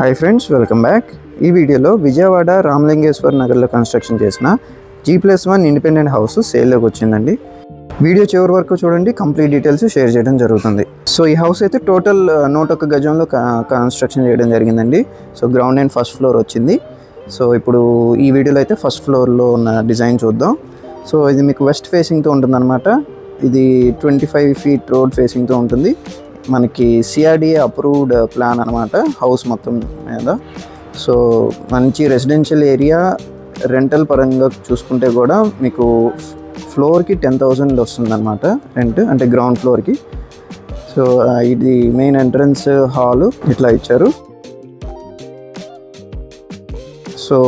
Hi friends, welcome back. ఈ వీడియోలో విజయవాడ రామలింగేశ్వర్ నగర్లో కన్స్ట్రక్షన్ చేసిన G+1 ఇండిపెండెంట్ హౌస్ సేల్లోకి వచ్చిందండి. వీడియో చివరి వరకు చూడండి, కంప్లీట్ డీటెయిల్స్ షేర్ చేయడం జరుగుతుంది. సో ఈ హౌస్ అయితే టోటల్ 101 గజంలో కన్స్ట్రక్షన్ చేయడం జరిగిందండి. So ground and first floor వచ్చింది. సో ఇప్పుడు ఈ వీడియోలో అయితే ఫస్ట్ ఫ్లోర్లో ఉన్న డిజైన్ చూద్దాం. సో ఇది మీకు వెస్ట్ ఫేసింగ్తో ఉంటుందన్నమాట. ఇది 25 feet రోడ్ ఫేసింగ్తో ఉంటుంది. మనకి సిఆర్డిఏ అప్రూవ్డ్ ప్లాన్ అనమాట హౌస్ మొత్తం మీద. సో మంచి రెసిడెన్షియల్ ఏరియా. రెంటల్ పరంగా చూసుకుంటే కూడా మీకు ఫ్లోర్కి 10,000 వస్తుందన్నమాట రెంట్, అంటే గ్రౌండ్ ఫ్లోర్కి. సో ఇది మెయిన్ ఎంట్రన్స్ హాలు ఇట్లా ఇచ్చారు. సో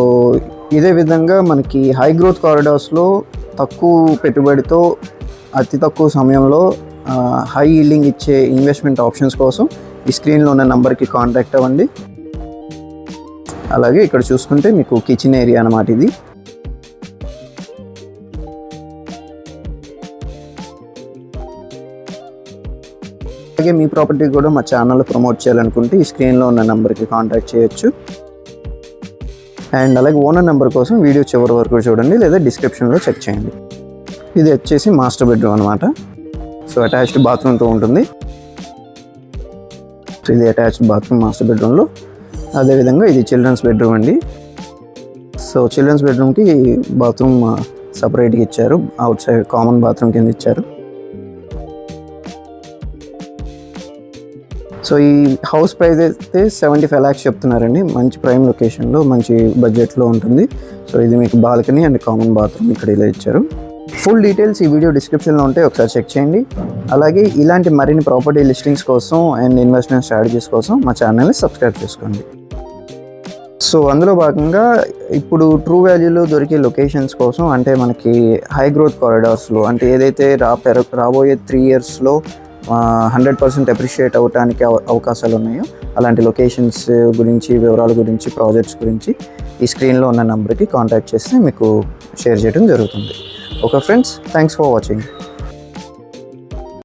ఇదే విధంగా మనకి హై గ్రోత్ కారిడార్స్లో తక్కువ పెట్టుబడితో అతి తక్కువ సమయంలో హై ఈల్డింగ్ ఇచ్చే ఇన్వెస్ట్మెంట్ ఆప్షన్స్ కోసం ఈ స్క్రీన్లో ఉన్న నెంబర్కి కాంటాక్ట్ అవ్వండి. అలాగే ఇక్కడ చూసుకుంటే మీకు కిచెన్ ఏరియా అన్నమాట ఇది. అలాగే మీ ప్రాపర్టీ కూడా మా ఛానల్లో ప్రమోట్ చేయాలనుకుంటే ఈ స్క్రీన్లో ఉన్న నెంబర్కి కాంటాక్ట్ చేయొచ్చు. అండ్ అలాగే ఓనర్ నెంబర్ కోసం వీడియో చివరి వరకు చూడండి, లేదా డిస్క్రిప్షన్లో చెక్ చేయండి. ఇది వచ్చేసి మాస్టర్ బెడ్రూమ్ అనమాట. సో అటాచ్డ్ బాత్రూమ్తో ఉంటుంది. సో ఇది అటాచ్డ్ బాత్రూమ్ మాస్టర్ బెడ్రూమ్లో. అదేవిధంగా ఇది చిల్డ్రన్స్ బెడ్రూమ్ అండి. సో చిల్డ్రన్స్ బెడ్రూమ్కి బాత్రూమ్ సపరేట్గా ఇచ్చారు, అవుట్ సైడ్ కామన్ బాత్రూమ్ కింద ఇచ్చారు. సో ఈ హౌస్ ప్రైస్ అయితే 75 lakhs చెప్తున్నారండి. మంచి ప్రైమ్ లొకేషన్లో, మంచి బడ్జెట్లో ఉంటుంది. సో ఇది మీకు బాల్కనీ అండ్ కామన్ బాత్రూమ్ ఇక్కడ ఇలా ఇచ్చారు. ఫుల్ డీటెయిల్స్ ఈ వీడియో డిస్క్రిప్షన్లో ఉంటే ఒకసారి చెక్ చేయండి. అలాగే ఇలాంటి మరిన్ని ప్రాపర్టీ లిస్టింగ్స్ కోసం అండ్ ఇన్వెస్ట్మెంట్ స్ట్రాటజీస్ కోసం మా ఛానల్ని సబ్స్క్రైబ్ చేసుకోండి. సో అందులో భాగంగా ఇప్పుడు ట్రూ వాల్యూలో దొరికే లొకేషన్స్ కోసం, అంటే మనకి హై గ్రోత్ కారిడార్స్లో, అంటే ఏదైతే రాబోయే 3 yearsలో 100% అప్రిషియేట్ అవ్వడానికి అవకాశాలు ఉన్నాయో అలాంటి లొకేషన్స్ గురించి, వివరాల గురించి, ప్రాజెక్ట్స్ గురించి ఈ స్క్రీన్లో ఉన్న నెంబర్కి కాంటాక్ట్ చేస్తే మీకు షేర్ చేయడం జరుగుతుంది. Okay friends, thanks for watching.